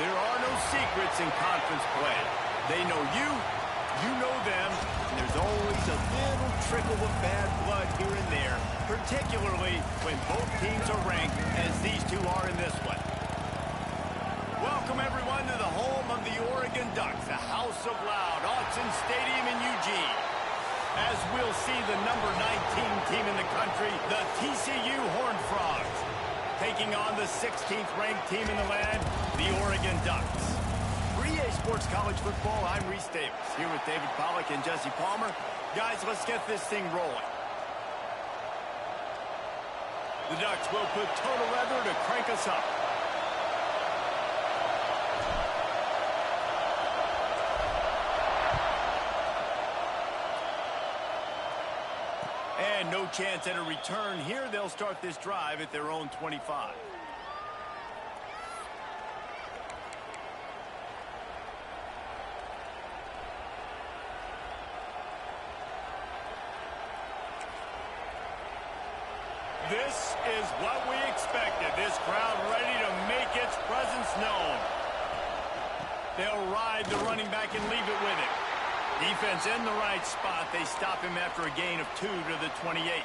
There are no secrets in conference play. They know you, you know them, and there's always a little trickle of bad blood here and there, particularly when both teams are ranked as these two are in this one. Welcome, everyone, to the home of the Oregon Ducks, the House of Loud, Autzen Stadium in Eugene. As we'll see the number 19 team in the country, the TCU Horned Frogs, taking on the 16th ranked team in the land, the Oregon Ducks. For EA Sports College Football, I'm Reese Davis, here with David Pollack and Jesse Palmer. Guys, let's get this thing rolling. The Ducks will put total leather to crank us up. And no chance at a return here. They'll start this drive at their own 25. This is what we expected. This crowd ready to make its presence known. They'll ride the running back and leave it with him. Defense in the right spot. They stop him after a gain of 2 to the 28.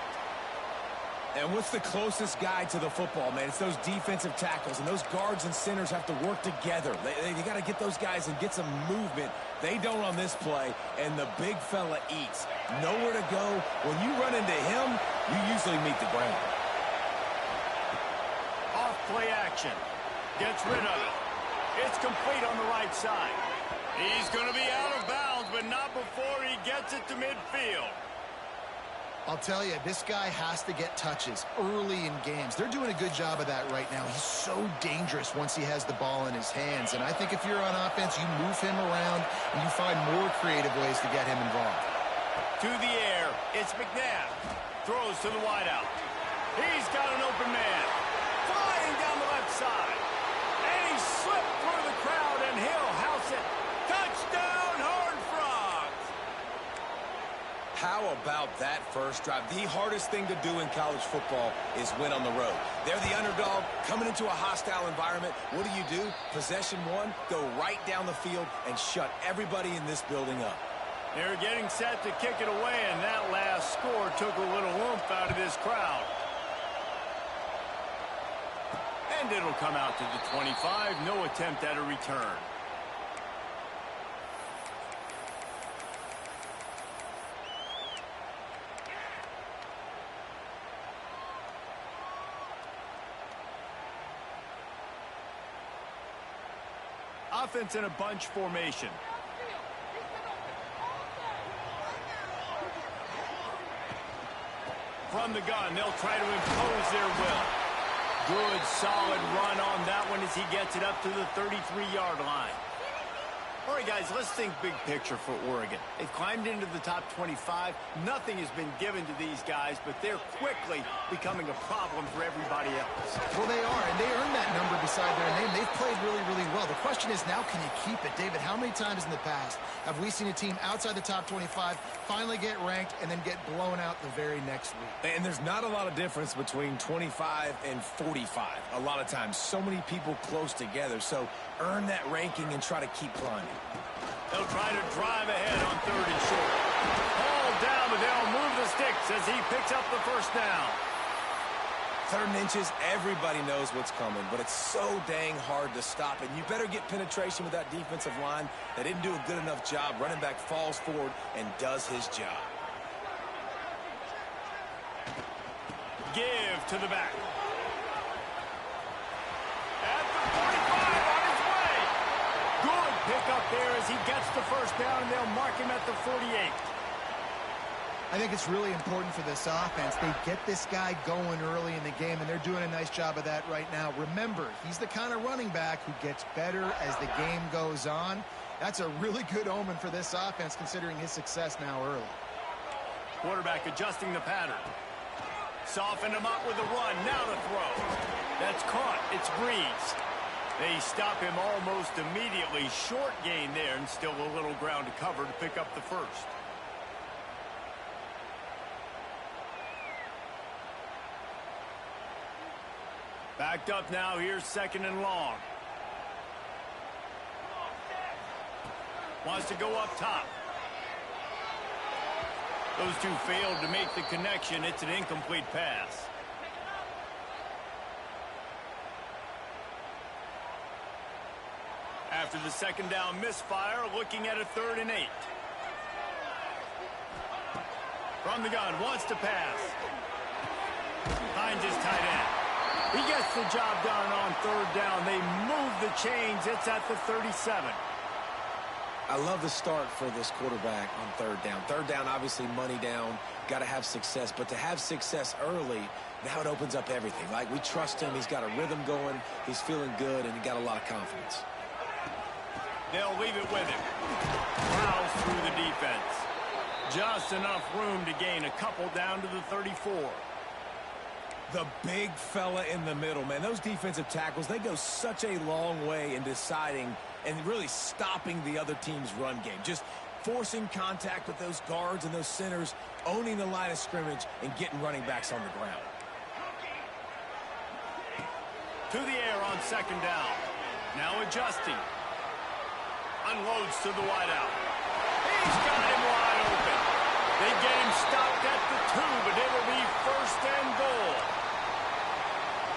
And what's the closest guy to the football, man? It's those defensive tackles, and those guards and centers have to work together. They got to get those guys and get some movement. They don't on this play, and the big fella eats. Nowhere to go. When you run into him, you usually meet the ground. Off play action. Gets rid of it. It's complete on the right side. He's going to be out of bounds, but not before he gets it to midfield. I'll tell you, this guy has to get touches early in games. They're doing a good job of that right now. He's so dangerous once he has the ball in his hands. And I think if you're on offense, you move him around and you find more creative ways to get him involved. To the air, it's Ncaa. Throws to the wideout. He's got an open man. Flying down the left side. And he slipped through the crowd, and he'll house it. Touchdown, Horned Frogs! How about that first drive? The hardest thing to do in college football is win on the road. They're the underdog coming into a hostile environment. What do? Possession one, go right down the field and shut everybody in this building up. They're getting set to kick it away, and that last score took a little oomph out of this crowd. And it'll come out to the 25. No attempt at a return. Offense in a bunch formation. From the gun, they'll try to impose their will. Good, solid run on that one as he gets it up to the 33-yard line. All right, guys, let's think big picture for Oregon. They've climbed into the top 25. Nothing has been given to these guys, but they're quickly becoming a problem for everybody else. Well, they are, and they earned that number beside their name. They've played really, really well. The question is now, can you keep it? David, how many times in the past have we seen a team outside the top 25 finally get ranked and then get blown out the very next week? And there's not a lot of difference between 25 and 45. A lot of times, so many people close together. So earn that ranking and try to keep climbing. They'll try to drive ahead on 3rd and short. Ball down, but they'll move the sticks as he picks up the first down. 3rd and inches, everybody knows what's coming, but it's so dang hard to stop. And you better get penetration with that defensive line. They didn't do a good enough job. Running back falls forward and does his job. Give to the back. At the 45, on his way. Good pick up there as he gets the first down, and they'll mark him at the 48. I think it's really important for this offense. They get this guy going early in the game, and they're doing a nice job of that right now. Remember, he's the kind of running back who gets better as the game goes on. That's a really good omen for this offense, considering his success now early. Quarterback adjusting the pattern. Softened him up with a run. Now to throw. That's caught. It's Breeze. They stop him almost immediately. Short gain there, and still a little ground to cover to pick up the first. Backed up now. Here's 2nd and long. Wants to go up top. Those two failed to make the connection. It's an incomplete pass. After the second down misfire, looking at a 3rd and 8. From the gun, wants to pass. Finds his tight end. He gets the job done on 3rd down. They move the chains. It's at the 37. I love the start for this quarterback on 3rd down. 3rd down, obviously money down. Got to have success. But to have success early, now it opens up everything. Like, we trust him. He's got a rhythm going. He's feeling good, and he got a lot of confidence. They'll leave it with him. Plows through the defense. Just enough room to gain a couple down to the 34. The big fella in the middle, man. Those defensive tackles, they go such a long way in deciding and really stopping the other team's run game. Just forcing contact with those guards and those centers, owning the line of scrimmage, and getting running backs on the ground. To the air on 2nd down. Now adjusting. Unloads to the wideout. He's got him wide open. They get him stopped at the 2, but it'll be 1st and goal.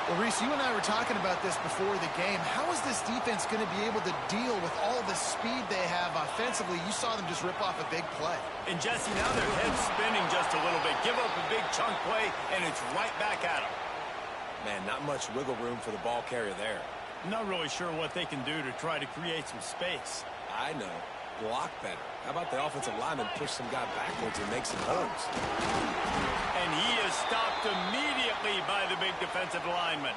Well, Reese, you and I were talking about this before the game. How is this defense going to be able to deal with all the speed they have offensively? You saw them just rip off a big play. And, Jesse, now their head's spinning just a little bit. Give up a big chunk play, and it's right back at them. Man, not much wiggle room for the ball carrier there. I'm not really sure what they can do to try to create some space. I know. Block better. How about the offensive lineman push some guy backwards and make some holes? And he is stopped immediately by the big defensive lineman.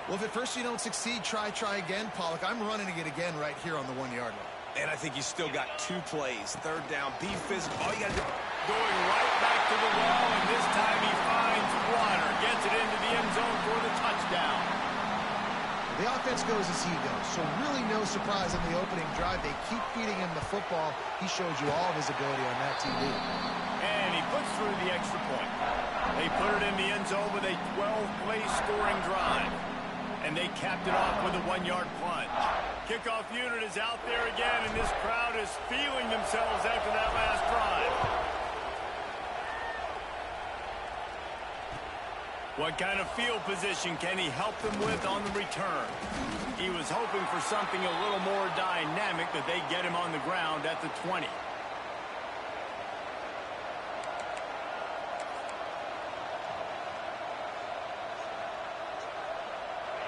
Well, if at first you don't succeed, try again, Pollock. I'm running it again right here on the 1-yard line. And I think he's still got 2 plays. 3rd down, be physical. All you got to do. Going right back to the wall, and this time he finds water. Gets it into the end zone for the touchdown. The offense goes as he goes, so really no surprise on the opening drive. They keep feeding him the football. He showed you all of his ability on that TV. And he puts through the extra point. They put it in the end zone with a 12-play scoring drive. And they capped it off with a 1-yard plunge. Kickoff unit is out there again, and this crowd is feeling themselves after that last drive. What kind of field position can he help them with on the return? He was hoping for something a little more dynamic, that they get him on the ground at the 20.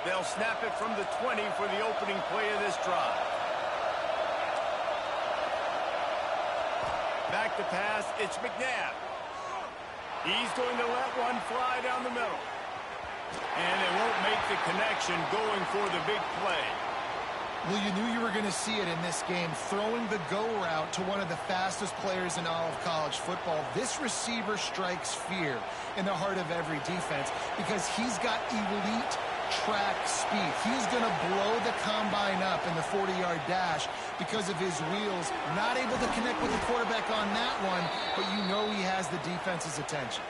They'll snap it from the 20 for the opening play of this drive. Back to pass, it's McNabb. He's going to let one fly down the middle. And they won't make the connection, going for the big play. Well, you knew you were going to see it in this game, throwing the go route to one of the fastest players in all of college football. This receiver strikes fear in the heart of every defense because he's got elite track speed. He's going to blow the combine up in the 40-yard dash because of his wheels. Not able to connect with the quarterback on that one, but you know he has the defense's attention.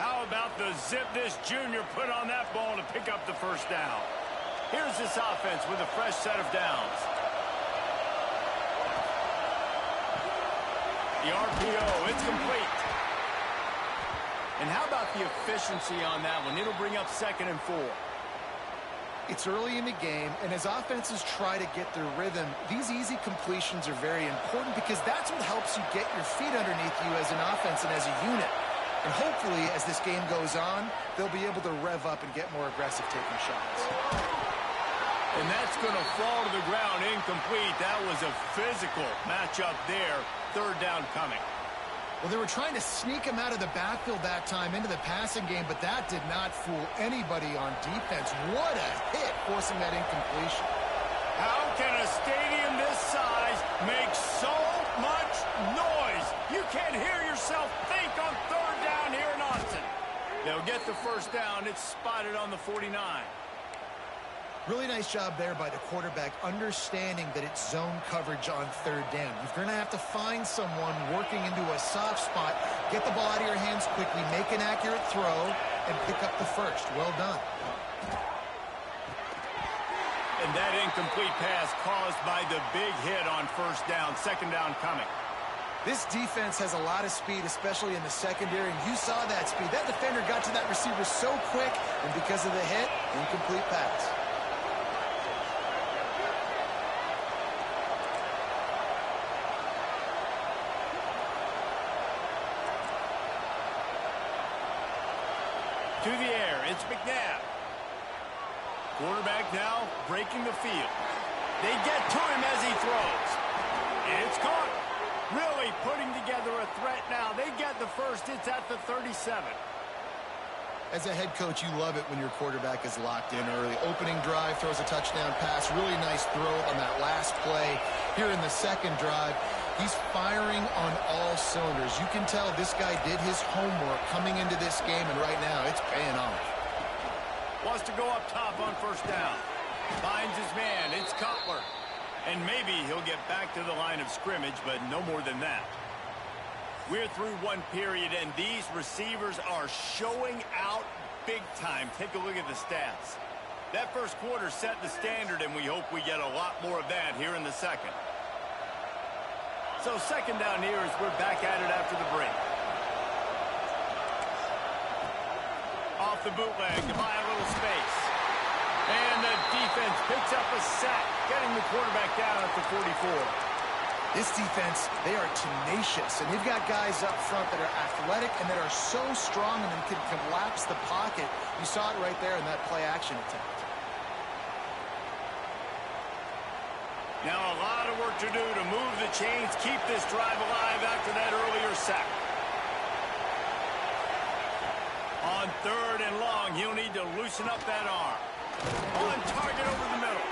How about the zip this junior put on that ball to pick up the 1st down? Here's this offense with a fresh set of downs. The RPO, it's complete. And how about the efficiency on that one? It'll bring up 2nd and 4. It's early in the game, and as offenses try to get their rhythm, these easy completions are very important because that's what helps you get your feet underneath you as an offense and as a unit. And hopefully, as this game goes on, they'll be able to rev up and get more aggressive taking shots. And that's going to fall to the ground incomplete. That was a physical matchup there. 3rd down coming. Well, they were trying to sneak him out of the backfield that time into the passing game, but that did not fool anybody on defense. What a hit, forcing that incompletion. How can a stadium this size make so much noise? You can't hear yourself think on 3rd down here in Austin. They'll get the 1st down. It's spotted on the 49. Really nice job there by the quarterback, understanding that it's zone coverage on 3rd down. You're going to have to find someone working into a soft spot, get the ball out of your hands quickly, make an accurate throw, and pick up the 1st. Well done. And that incomplete pass caused by the big hit on first down. Second down coming. This defense has a lot of speed, especially in the secondary, and you saw that speed. That defender got to that receiver so quick, and because of the hit, incomplete pass. To the air, it's Ncaa. Quarterback now breaking the field. They get to him as he throws. It's caught. Really putting together a threat now. They get the first. It's at the 37. As a head coach, you love it when your quarterback is locked in early. Opening drive, throws a touchdown pass. Really nice throw on that last play. Here in the second drive, he's firing on all cylinders. You can tell this guy did his homework coming into this game, and right now it's paying off. Wants to go up top on first down. Finds his man. It's Cutler. And maybe he'll get back to the line of scrimmage, but no more than that. We're through one period, and these receivers are showing out big time. Take a look at the stats. That first quarter set the standard, and we hope we get a lot more of that here in the second. So second down here as we're back at it after the break. Off the bootleg to buy a little space. And the defense picks up a sack, getting the quarterback down at the 44. This defense, they are tenacious, and you've got guys up front that are athletic and that are so strong and can collapse the pocket. You saw it right there in that play-action attempt. Now a lot of work to do to move the chains, keep this drive alive after that earlier sack. On third and long, he'll need to loosen up that arm. On target over the middle.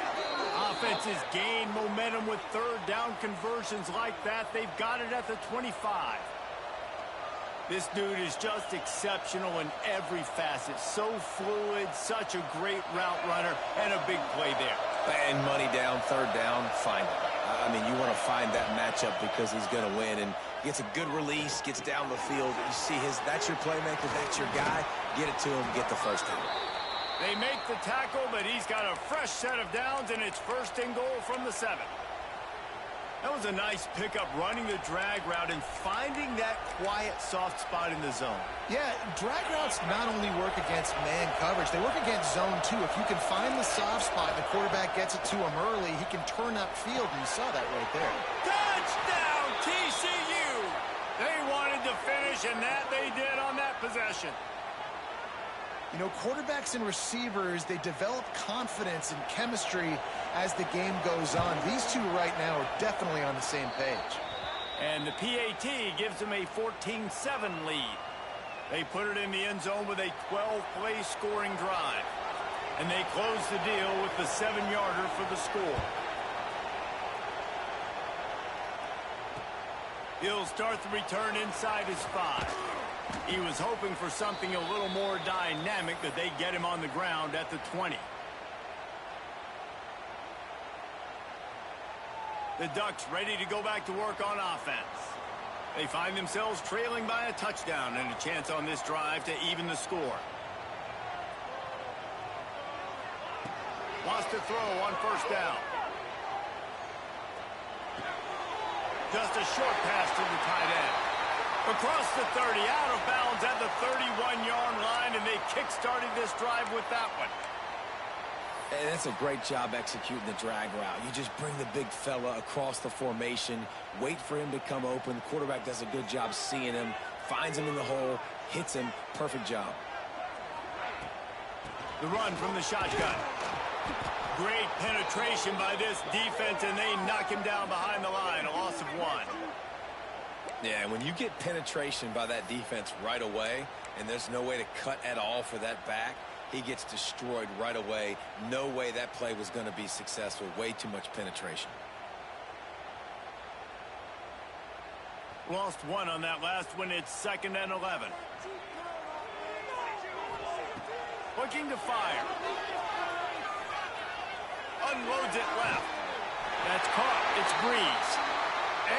Offenses gain momentum with third down conversions like that. They've got it at the 25. This dude is just exceptional in every facet. So fluid, such a great route runner, and a big play there. And money down, third down, find it. I mean, you want to find that matchup because he's going to win. And gets a good release, gets down the field. You see that's your playmaker, that's your guy. Get it to him, get the first down. They make the tackle, but he's got a fresh set of downs, and it's first and goal from the 7. That was a nice pickup, running the drag route and finding that quiet, soft spot in the zone. Yeah, drag routes not only work against man coverage, they work against zone too. If you can find the soft spot and the quarterback gets it to him early, he can turn upfield, and you saw that right there. Touchdown, TCU! They wanted to finish, and that they did on that possession. You know, quarterbacks and receivers, they develop confidence and chemistry as the game goes on. These two right now are definitely on the same page. And the PAT gives them a 14-7 lead. They put it in the end zone with a 12-play scoring drive. And they close the deal with the 7-yarder for the score. He'll start the return inside his 5. He was hoping for something a little more dynamic, but they get him on the ground at the 20. The Ducks ready to go back to work on offense. They find themselves trailing by a touchdown and a chance on this drive to even the score. Wants to throw on first down. Just a short pass to the tight end. Across the 30, out of bounds at the 31-yard line, and they kick-started this drive with that one. And that's a great job executing the drag route. You just bring the big fella across the formation, wait for him to come open. The quarterback does a good job seeing him, finds him in the hole, hits him. Perfect job. The run from the shotgun. Great penetration by this defense, and they knock him down behind the line. A loss of 1. Yeah, when you get penetration by that defense right away, and there's no way to cut at all for that back, he gets destroyed right away. No way that play was going to be successful. Way too much penetration. Lost 1 on that last one. It's 2nd and 11. Looking to fire. Unloads it left. That's caught. It's Breeze.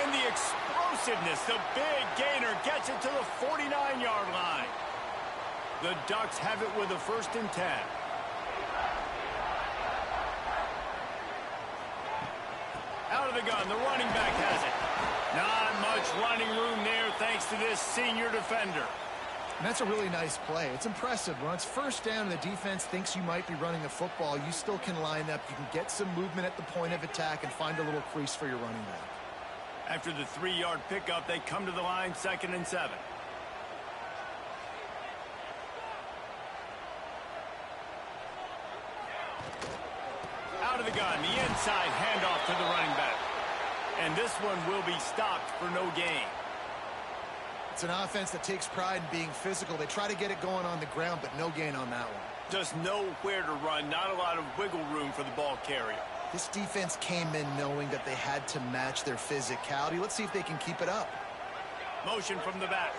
And the explosiveness, the big gainer, gets it to the 49-yard line. The Ducks have it with a 1st and 10. Out of the gun, the running back has it. Not much running room there thanks to this senior defender. And that's a really nice play. It's impressive. When it's first down and the defense thinks you might be running the football, you still can line up. You can get some movement at the point of attack and find a little crease for your running back. After the 3-yard pickup, they come to the line, 2nd and 7. Out of the gun, the inside handoff to the running back. And this one will be stopped for no gain. It's an offense that takes pride in being physical. They try to get it going on the ground, but no gain on that one. Just nowhere to run, not a lot of wiggle room for the ball carrier. This defense came in knowing that they had to match their physicality. Let's see if they can keep it up. Motion from the back.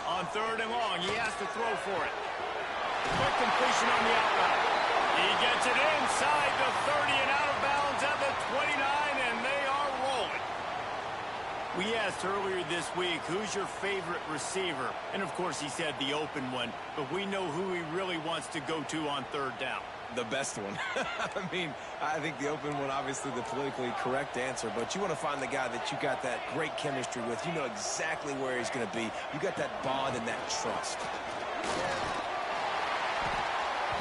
On 3rd and long, he has to throw for it. Quick completion on the outside. He gets it inside the 30 and out of bounds at the 29, and they are rolling. We asked earlier this week, who's your favorite receiver? And, of course, he said the open one, but we know who he really wants to go to on 3rd down. The best one. I mean, I think the open one, obviously the politically correct answer, but you want to find the guy that you got that great chemistry with. You know exactly where he's going to be. You got that bond and that trust.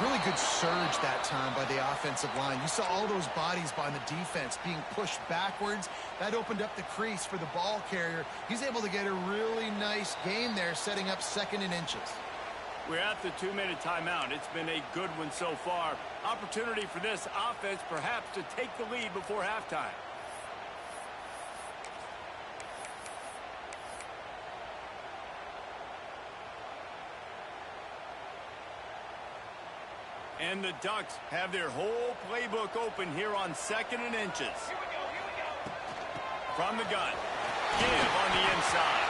Really good surge that time by the offensive line. You saw all those bodies by the defense being pushed backwards. That opened up the crease for the ball carrier. He's able to get a really nice gain there, setting up 2nd and inches. We're at the 2-minute timeout. It's been a good one so far. Opportunity for this offense perhaps to take the lead before halftime. And the Ducks have their whole playbook open here on 2nd and inches. From the gun. Give on the inside.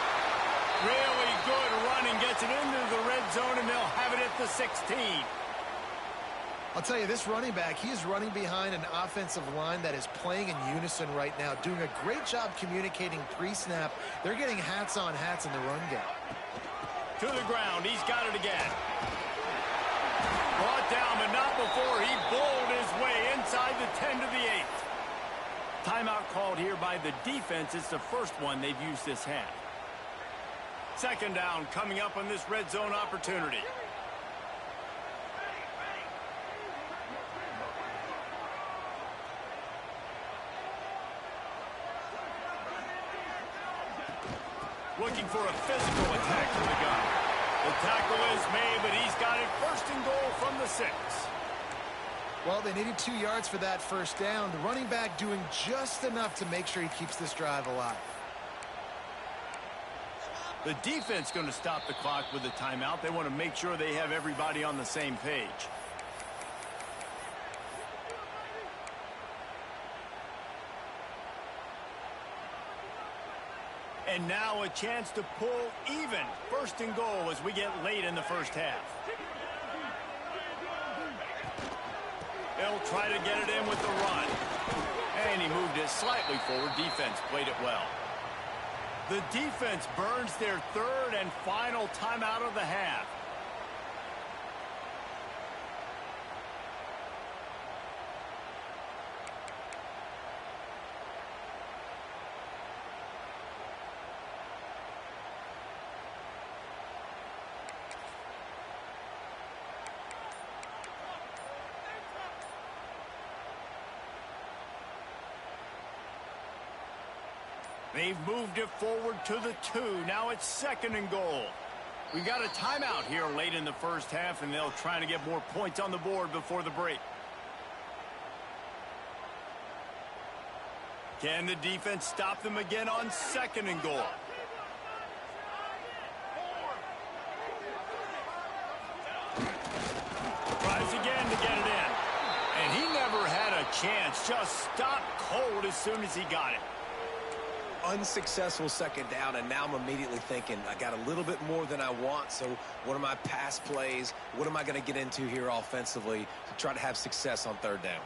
Really good running. Gets it into the red zone, and they'll have it at the 16. I'll tell you, this running back, he is running behind an offensive line that is playing in unison right now, doing a great job communicating pre-snap. They're getting hats on hats in the run game. To the ground. He's got it again. Brought down, but not before he bowled his way inside the 10 to the 8. Timeout called here by the defense. It's the first one they've used this half. 2nd down coming up on this red zone opportunity. Looking for a physical attack from the gun. The tackle is made, but he's got it 1st and goal from the 6. Well, they needed 2 yards for that 1st down. The running back doing just enough to make sure he keeps this drive alive. The defense going to stop the clock with a timeout. They want to make sure they have everybody on the same page. And now a chance to pull even. 1st and goal as we get late in the 1st half. They'll try to get it in with the run. And he moved it slightly forward. Defense played it well. The defense burns their 3rd and final timeout of the half. They've moved it forward to the 2. Now it's 2nd and goal. We've got a timeout here late in the 1st half, and they'll try to get more points on the board before the break. Can the defense stop them again on 2nd and goal? Tries again to get it in. And he never had a chance. Just stopped cold as soon as he got it. Unsuccessful 2nd down, and now I'm immediately thinking, I got a little bit more than I want, so what are my pass plays? What am I going to get into here offensively to try to have success on 3rd down?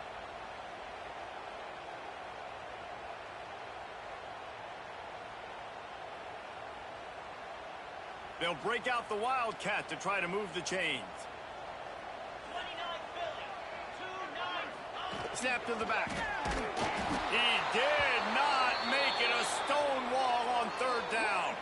They'll break out the Wildcat to try to move the chains. Snap to the back. He did not make it a stone wall on third down.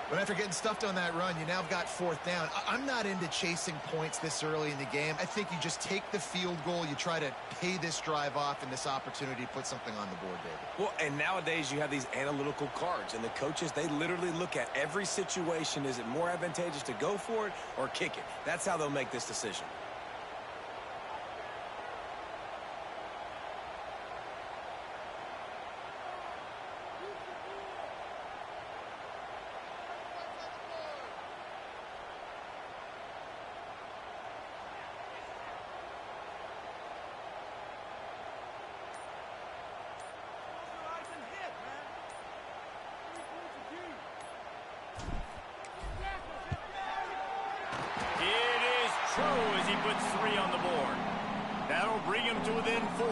But after getting stuffed on that run, you now got fourth down. I'm not into chasing points this early in the game. I think you just take the field goal. You try to pay this drive off and this opportunity to put something on the board, David. Well, and nowadays you have these analytical cards, and the coaches, they literally look at every situation. Is it more advantageous to go for it or kick it? That's how they'll make this decision. True as he puts 3 on the board. That'll bring him to within 4.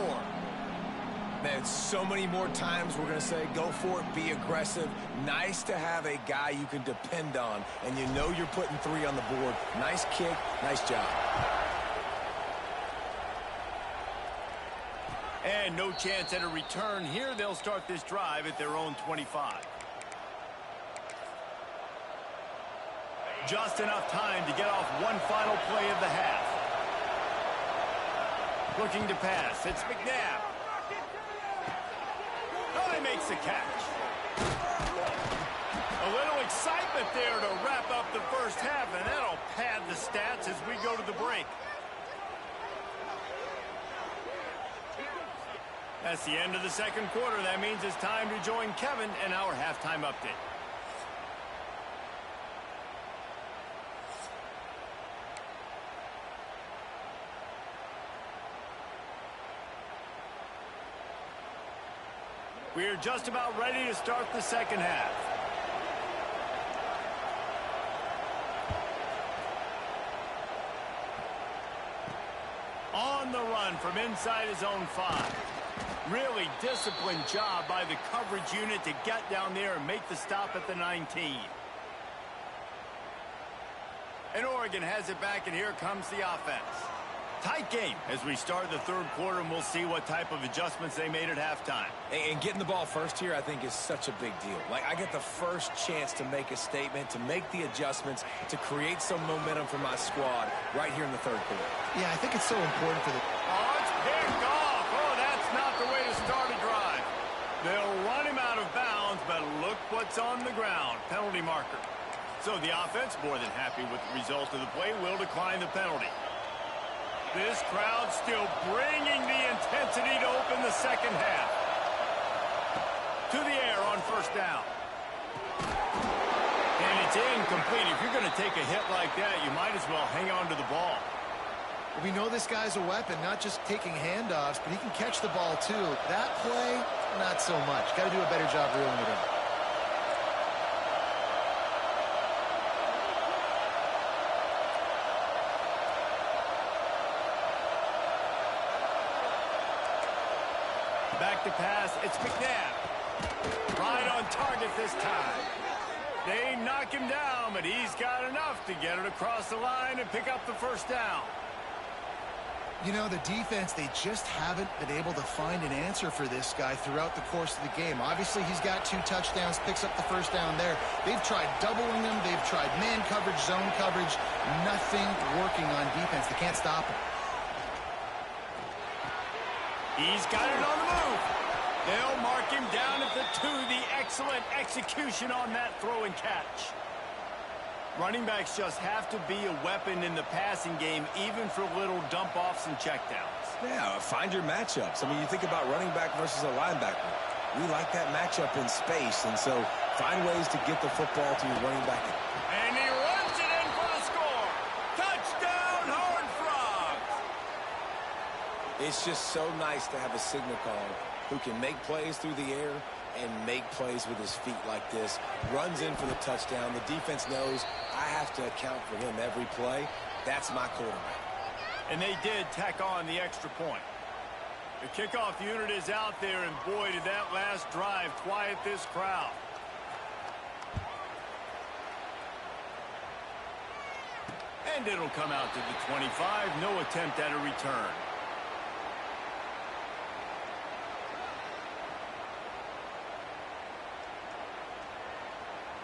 Man, so many more times we're going to say, go for it, be aggressive. Nice to have a guy you can depend on, and you know you're putting 3 on the board. Nice kick, nice job. And no chance at a return here. They'll start this drive at their own 25. Just enough time to get off one final play of the half. Looking to pass. It's Ncaa. Oh, he makes the catch. A little excitement there to wrap up the first half, and that'll pad the stats as we go to the break. That's the end of the second quarter. That means it's time to join Kevin in our halftime update. We're just about ready to start the second half. On the run from inside his own 5. Really disciplined job by the coverage unit to get down there and make the stop at the 19. And Oregon has it back, and here comes the offense. Tight game as we start the third quarter, and we'll see what type of adjustments they made at halftime. And getting the ball first here, I think, is such a big deal. Like, I get the first chance to make a statement, to make the adjustments, to create some momentum for my squad right here in the third quarter. Yeah, I think it's so important for the... Oh, it's picked off. Oh, that's not the way to start a drive. They'll run him out of bounds, but look what's on the ground. Penalty marker. So the offense, more than happy with the result of the play, will decline the penalty. This crowd still bringing the intensity to open the second half. To the air on first down. And it's incomplete. If you're going to take a hit like that, you might as well hang on to the ball. We know this guy's a weapon, not just taking handoffs, but he can catch the ball too. That play, not so much. Got to do a better job reeling it in. Back to pass, it's Ncaa. Right on target this time. They knock him down, but he's got enough to get it across the line and pick up the first down. You know, the defense, they just haven't been able to find an answer for this guy throughout the course of the game. Obviously, he's got 2 touchdowns, picks up the first down there. They've tried doubling him. They've tried man coverage, zone coverage. Nothing working on defense. They can't stop him. He's got it on the move. They'll mark him down at the 2. The excellent execution on that throw and catch. Running backs just have to be a weapon in the passing game, even for little dump-offs and checkdowns. Yeah, find your matchups. I mean, you think about running back versus a linebacker. We like that matchup in space, and so find ways to get the football to your running back. And he runs it in for the score. Touchdown, Horned Frogs! It's just so nice to have a signal caller who can make plays through the air and make plays with his feet like this. Runs in for the touchdown. The defense knows I have to account for him every play. That's my quarterback. And they did tack on the extra point. The kickoff unit is out there, and boy, did that last drive quiet this crowd. And it'll come out to the 25. No attempt at a return.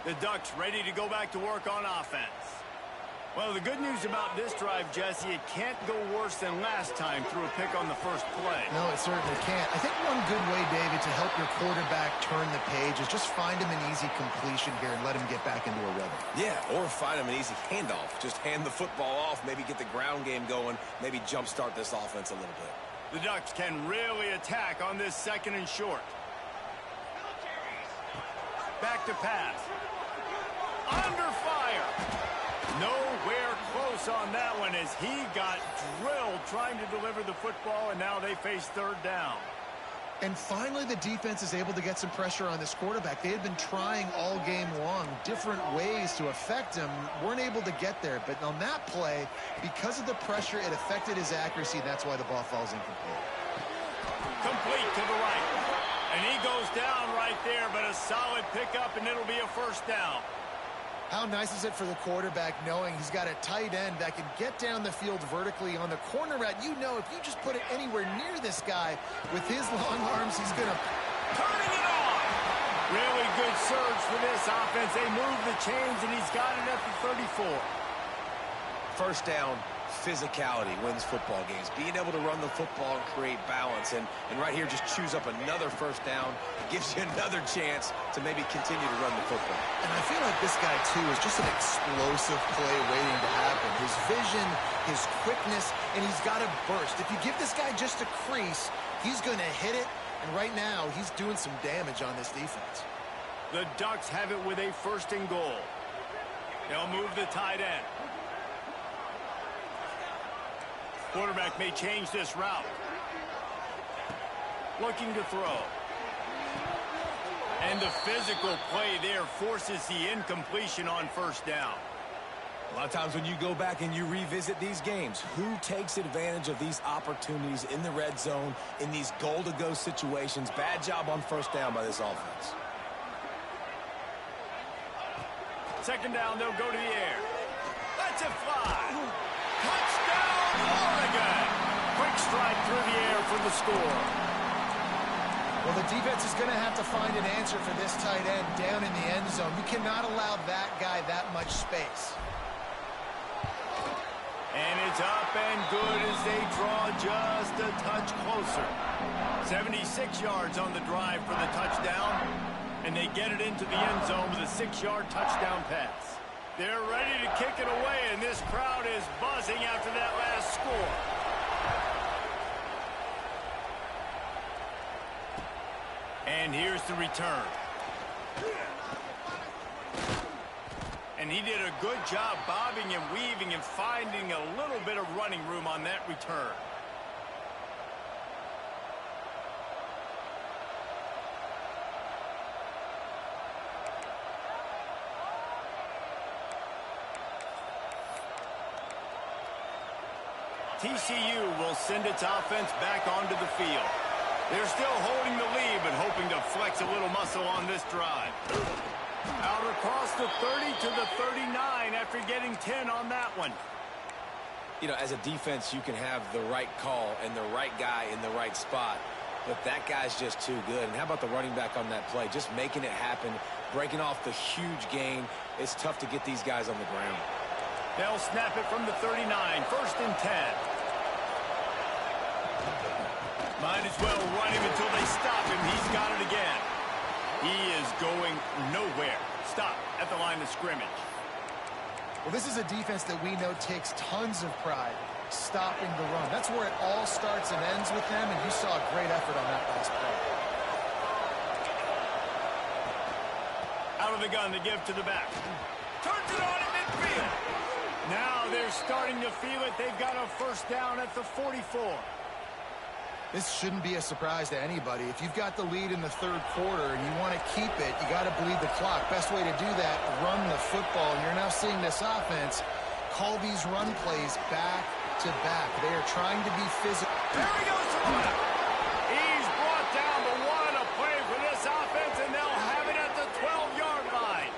The Ducks ready to go back to work on offense. Well, the good news about this drive, Jesse, it can't go worse than last time through a pick on the first play. No, it certainly can't. I think one good way, David, to help your quarterback turn the page is just find him an easy completion here and let him get back into a rhythm. Yeah, or find him an easy handoff. Just hand the football off, maybe get the ground game going, maybe jumpstart this offense a little bit. The Ducks can really attack on this second and short. Back to pass. Under fire. Nowhere close on that one as he got drilled trying to deliver the football, and now they face third down. And finally, the defense is able to get some pressure on this quarterback. They had been trying all game long different ways to affect him, weren't able to get there. But on that play, because of the pressure, it affected his accuracy, and that's why the ball falls incomplete. Complete to the right. And he goes down right there, but a solid pickup, and it'll be a first down. How nice is it for the quarterback knowing he's got a tight end that can get down the field vertically on the corner route? You know, if you just put it anywhere near this guy with his long arms, he's going to... Turning it on! Really good surge for this offense. They move the chains, and he's got it at the 34. First down, physicality wins football games. Being able to run the football and create balance. And right here, just choose up another first down. It gives you another chance to maybe continue to run the football. And I feel like this guy, too, is just an explosive play waiting to happen. His vision, his quickness, and he's got a burst. If you give this guy just a crease, he's going to hit it. And right now, he's doing some damage on this defense. The Ducks have it with a first and goal. They'll move the tight end. Quarterback may change this route. Looking to throw. And the physical play there forces the incompletion on first down. A lot of times when you go back and you revisit these games, who takes advantage of these opportunities in the red zone, in these goal-to-go situations? Bad job on first down by this offense. Second down, they'll go to the air. Let's it fly. Touchdown, Oregon. Quick strike through the air for the score. Well, the defense is going to have to find an answer for this tight end down in the end zone. You cannot allow that guy that much space. And it's up and good as they draw just a touch closer. 76 yards on the drive for the touchdown. And they get it into the end zone with a 6-yard touchdown pass. They're ready to kick it away, and this crowd is buzzing after that last score. And here's the return. And he did a good job bobbing and weaving and finding a little bit of running room on that return. TCU will send its offense back onto the field. They're still holding the lead, but hoping to flex a little muscle on this drive. Out across the 30 to the 39 after getting 10 on that one. You know, as a defense, you can have the right call and the right guy in the right spot, but that guy's just too good. And how about the running back on that play? Just making it happen, breaking off the huge gain. It's tough to get these guys on the ground. They'll snap it from the 39, first and 10. Might as well run him until they stop him. He's got it again. He is going nowhere. Stop at the line of scrimmage. Well, this is a defense that we know takes tons of pride stopping the run. That's where it all starts and ends with them, and you saw a great effort on that last play. Out of the gun to give to the back. Turns it on at midfield. Now they're starting to feel it. They've got a first down at the 44. This shouldn't be a surprise to anybody. If you've got the lead in the third quarter and you want to keep it, you got to bleed the clock. Best way to do that, run the football. And you're now seeing this offense call these run plays back to back. They are trying to be physical. There he goes to run. He's brought down, but what a play for this offense, and they'll have it at the 12-yard line.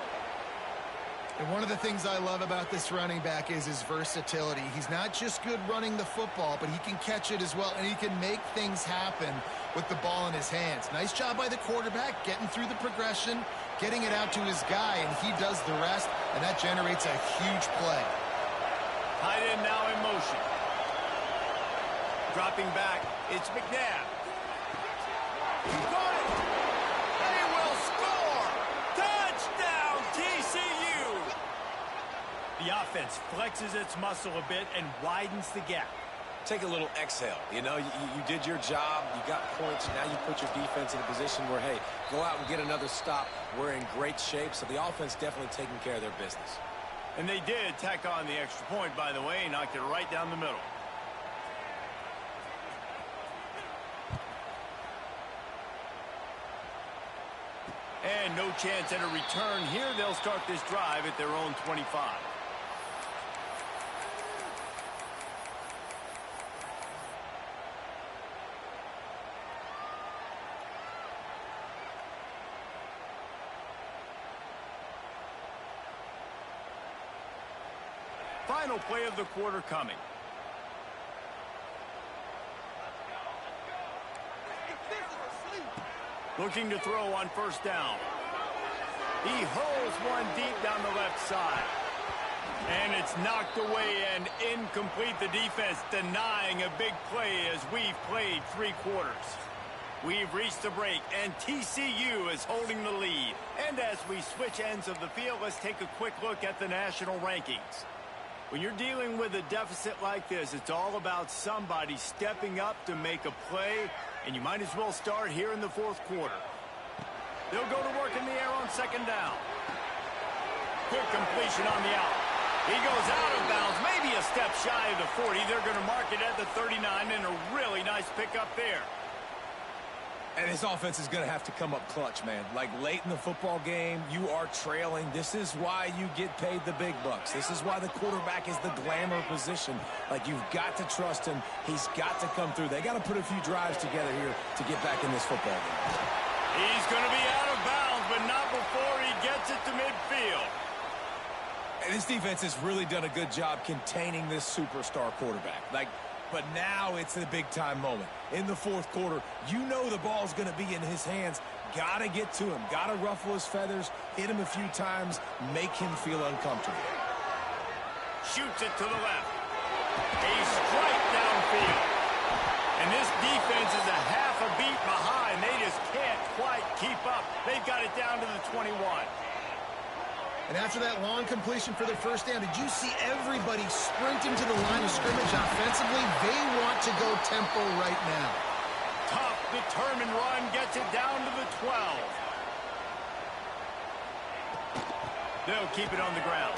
And One of the things I love about this running back is his versatility. He's not just good running the football, but he can catch it as well, and he can make things happen with the ball in his hands. Nice job by the quarterback, getting through the progression, getting it out to his guy, and he does the rest, and that generates a huge play. Tight end now in motion. Dropping back, it's Ncaa. He's got it. They will score. Touchdown, TCU. The offense flexes its muscle a bit and widens the gap. Take a little exhale. You know, you did your job. You got points. Now you put your defense in a position where, hey, go out and get another stop. We're in great shape, so the offense definitely taking care of their business. And they did tack on the extra point, by the way, knocked it right down the middle. And no chance at a return here. They'll start this drive at their own 25. Final play of the quarter coming. Looking to throw on first down. He hurls one deep down the left side. And it's knocked away and incomplete. The defense denying a big play as we've played 3 quarters. We've reached the break, and TCU is holding the lead. And as we switch ends of the field, let's take a quick look at the national rankings. When you're dealing with a deficit like this, it's all about somebody stepping up to make a play, and you might as well start here in the 4th quarter. They'll go to work in the air on second down. Good completion on the out. He goes out of bounds, maybe a step shy of the 40. They're going to mark it at the 39, and a really nice pickup there. And his offense is going to have to come up clutch, man. Like late in the football game, you are trailing. This is why you get paid the big bucks. This is why the quarterback is the glamour position. Like, you've got to trust him. He's got to come through. They got to put a few drives together here to get back in this football game. He's going to be out of bounds, but not before he gets it to midfield. And this defense has really done a good job containing this superstar quarterback. But now it's a big-time moment. In the 4th quarter, you know the ball's going to be in his hands. Got to get to him. Got to ruffle his feathers, hit him a few times, make him feel uncomfortable. Shoots it to the left. A strike downfield. And this defense is a half a beat behind. They just can't quite keep up. They've got it down to the 21. And after that long completion for their first down, did you see everybody sprinting to the line of scrimmage offensively? They want to go tempo right now. Tough, determined run gets it down to the 12. They'll keep it on the ground.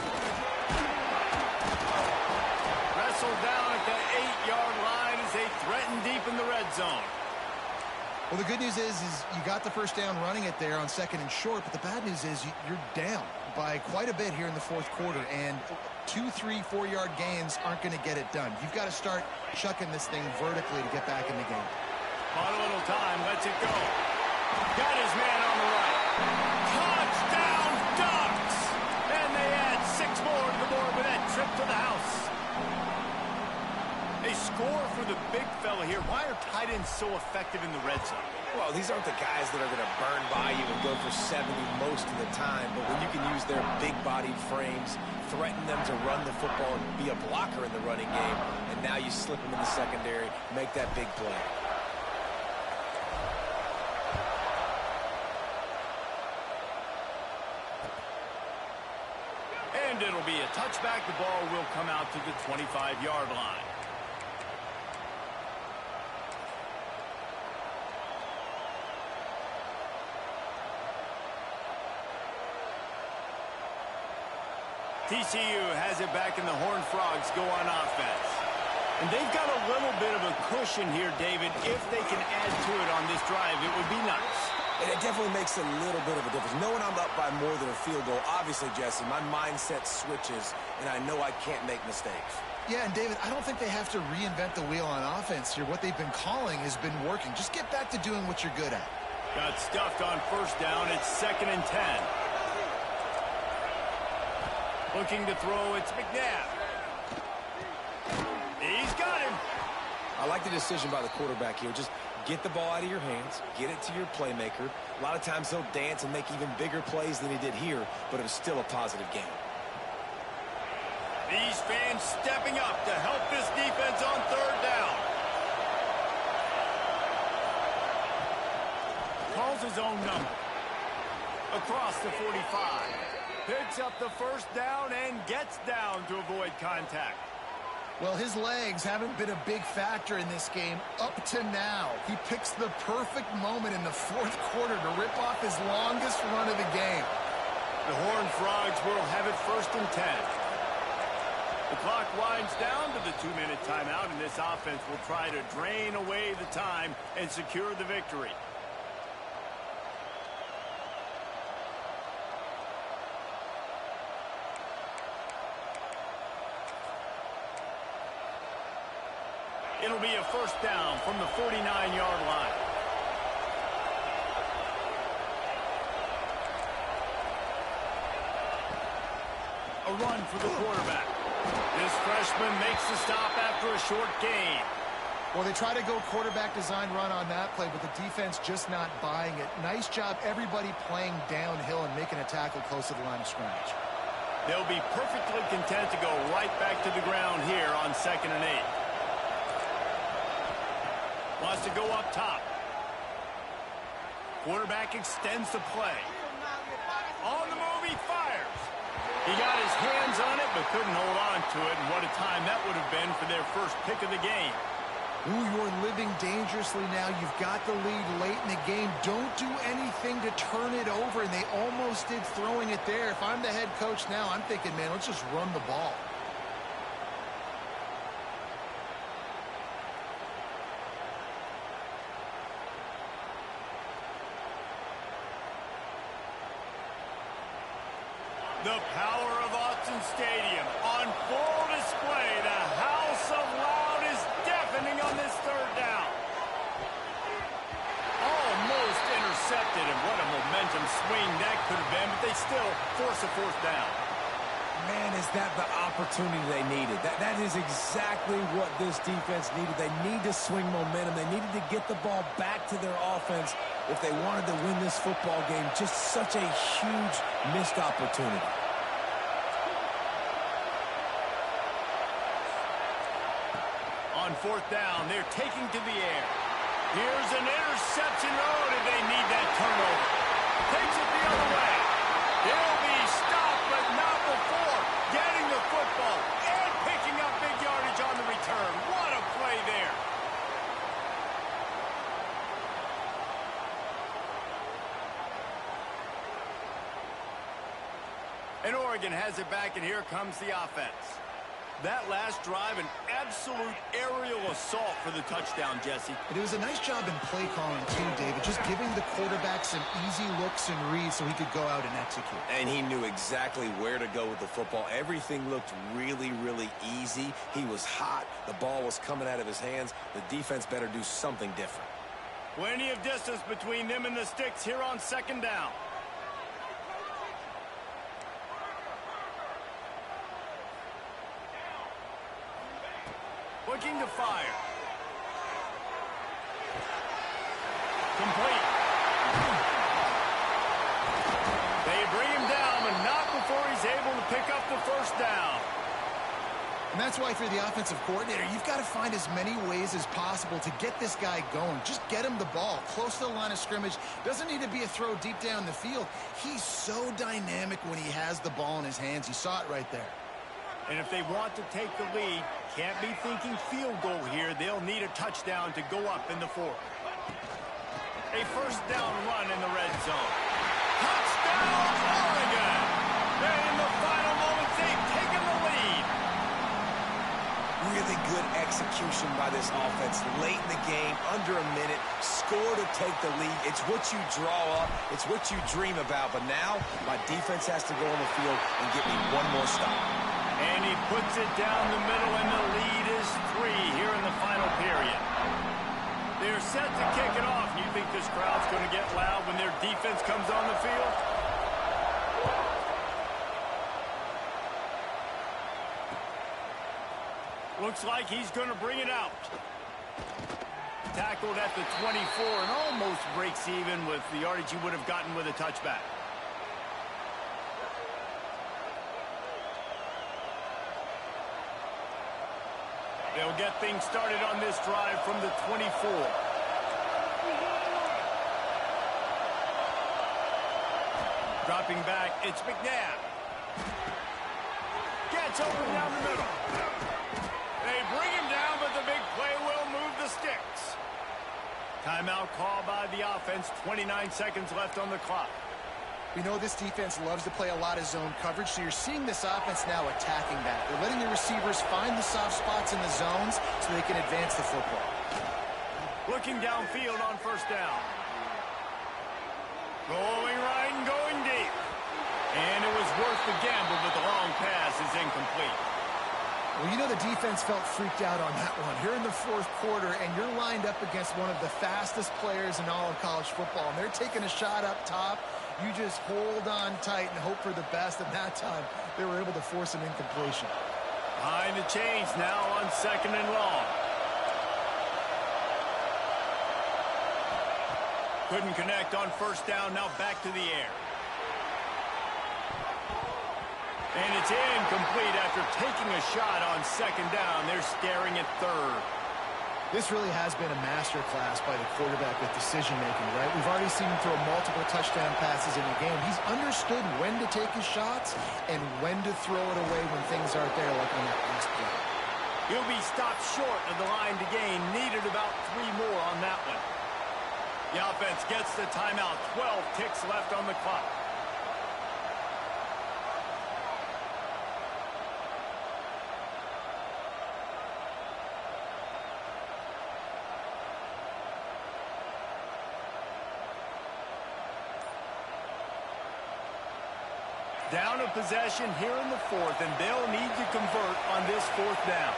Wrestled down at the 8-yard line as they threaten deep in the red zone. Well, the good news is you got the first down running it there on 2nd and short, but the bad news is you're down by quite a bit here in the 4th quarter, and 2, 3, 4-yard gains aren't going to get it done. You've got to start chucking this thing vertically to get back in the game. Bought a little time, lets it go. Got his man on the right. Touchdown Ducks! And they add 6 more to the board with that trip to the house. They score for the big fella here. Why are tight ends so effective in the red zone? Well, these aren't the guys that are going to burn by you and go for 70 most of the time, but when you can use their big-bodied frames, threaten them to run the football and be a blocker in the running game, and now you slip them in the secondary, make that big play. And it'll be a touchback. The ball will come out to the 25-yard line. TCU has it back, and the Horned Frogs go on offense. And they've got a little bit of a cushion here, David. If they can add to it on this drive, it would be nice. And it definitely makes a little bit of a difference. Knowing I'm up by more than a field goal, obviously, Jesse, my mindset switches, and I know I can't make mistakes. Yeah, and David, I don't think they have to reinvent the wheel on offense here. What they've been calling has been working. Just get back to doing what you're good at. Got stuffed on first down. It's 2nd and 10. Looking to throw, it's Ncaa. He's got him. I like the decision by the quarterback here. Just get the ball out of your hands, get it to your playmaker. A lot of times he'll dance and make even bigger plays than he did here, but it was still a positive game. These fans stepping up to help this defense on third down. Calls his own number. Across the 45. Picks up the first down and gets down to avoid contact. Well, his legs haven't been a big factor in this game up to now. He picks the perfect moment in the fourth quarter to rip off his longest run of the game. The Horned Frogs will have it 1st and 10. The clock winds down to the 2-minute timeout, and this offense will try to drain away the time and secure the victory. It'll be a first down from the 49-yard line. A run for the quarterback. This freshman makes the stop after a short gain. Well, they try to go quarterback design run on that play, but the defense just not buying it. Nice job, everybody playing downhill and making a tackle close to the line of scrimmage. They'll be perfectly content to go right back to the ground here on 2nd and 8. Wants to go up top. Quarterback extends the play. On the move, he fires. He got his hands on it, but couldn't hold on to it. And what a time that would have been for their first pick of the game. Ooh, you're living dangerously now. You've got the lead late in the game. Don't do anything to turn it over, and they almost did throwing it there. If I'm the head coach now, I'm thinking, man, let's just run the ball. The power of Autzen Stadium on full display. The house of loud is deafening on this third down. Almost intercepted, and what a momentum swing that could have been, but they still force a fourth down. Man, is that the opportunity they needed. That is exactly what this defense needed. They need to swing momentum. They needed to get the ball back to their offense if they wanted to win this football game. Just such a huge missed opportunity. On fourth down, they're taking to the air. Here's an interception. Oh, did they need that turnover? Takes it the other way. They'll be stopped, but not before getting the football and picking up big yardage on the return. What a play there. And Oregon has it back, and here comes the offense. That last drive, an absolute aerial assault for the touchdown, Jesse. And it was a nice job in play calling, too, David. Just giving the quarterback some easy looks and reads so he could go out and execute. And he knew exactly where to go with the football. Everything looked really, really easy. He was hot. The ball was coming out of his hands. The defense better do something different. Plenty of distance between them and the sticks here on 2nd down. Looking to fire. Complete. They bring him down, but not before he's able to pick up the first down. And that's why, if you're the offensive coordinator, you've got to find as many ways as possible to get this guy going. Just get him the ball close to the line of scrimmage. Doesn't need to be a throw deep down the field. He's so dynamic when he has the ball in his hands. You saw it right there. And if they want to take the lead, can't be thinking field goal here. They'll need a touchdown to go up in the fourth. A first down run in the red zone. Touchdown, Oregon! And in the final moments, they've taken the lead. Really good execution by this offense. Late in the game, under a minute, score to take the lead. It's what you draw up. It's what you dream about. But now, my defense has to go on the field and get me one more stop. And he puts it down the middle, and the lead is 3 here in the final period. They're set to kick it off. You think this crowd's going to get loud when their defense comes on the field? Looks like he's going to bring it out. Tackled at the 24 and almost breaks even with the yardage he would have gotten with a touchback. They'll get things started on this drive from the 24. Dropping back, it's Ncaa. Gets open down the middle. They bring him down, but the big play will move the sticks. Timeout call by the offense. 29 seconds left on the clock. We know this defense loves to play a lot of zone coverage, so you're seeing this offense now attacking that. They're letting the receivers find the soft spots in the zones so they can advance the football. Looking downfield on first down. Going right and going deep. And it was worth the gamble, but the long pass is incomplete. Well, you know the defense felt freaked out on that one. You're in the fourth quarter, and you're lined up against one of the fastest players in all of college football, and they're taking a shot up top. You just hold on tight and hope for the best, and that time they were able to force an incompletion. Behind the chains now on second and long. Couldn't connect on first down, now back to the air. And it's incomplete after taking a shot on second down. They're staring at third. This really has been a masterclass by the quarterback with decision-making, right? We've already seen him throw multiple touchdown passes in the game. He's understood when to take his shots and when to throw it away when things aren't there, like on that last play. He'll be stopped short of the line to gain. Needed about 3 more on that one. The offense gets the timeout. 12 ticks left on the clock. Down a possession here in the fourth, and they'll need to convert on this fourth down.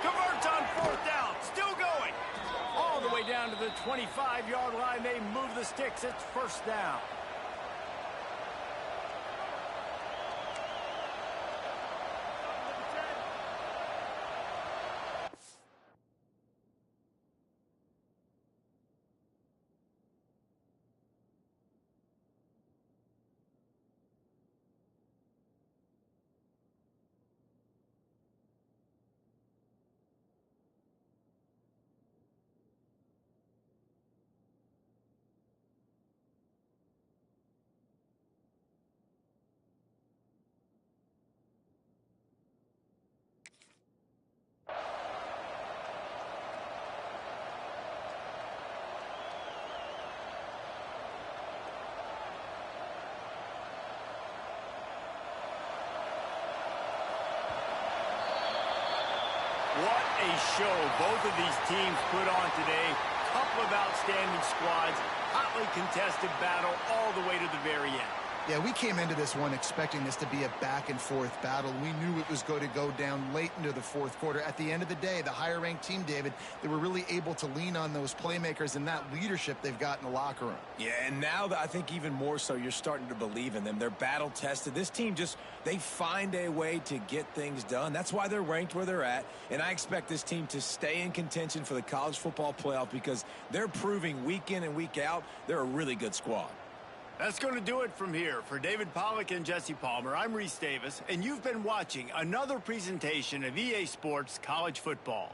Converts on fourth down. Still going. All the way down to the 25-yard line. They move the sticks. It's first down. What a show both of these teams put on today. Couple of outstanding squads, hotly contested battle all the way to the very end. Yeah, we came into this one expecting this to be a back-and-forth battle. We knew it was going to go down late into the fourth quarter. At the end of the day, the higher-ranked team, David, they were really able to lean on those playmakers and that leadership they've got in the locker room. Yeah, and now I think even more so, you're starting to believe in them. They're battle-tested. This team they find a way to get things done. That's why they're ranked where they're at, and I expect this team to stay in contention for the college football playoff because they're proving week in and week out they're a really good squad. That's going to do it from here. For David Pollack and Jesse Palmer, I'm Reese Davis, and you've been watching another presentation of EA Sports College Football.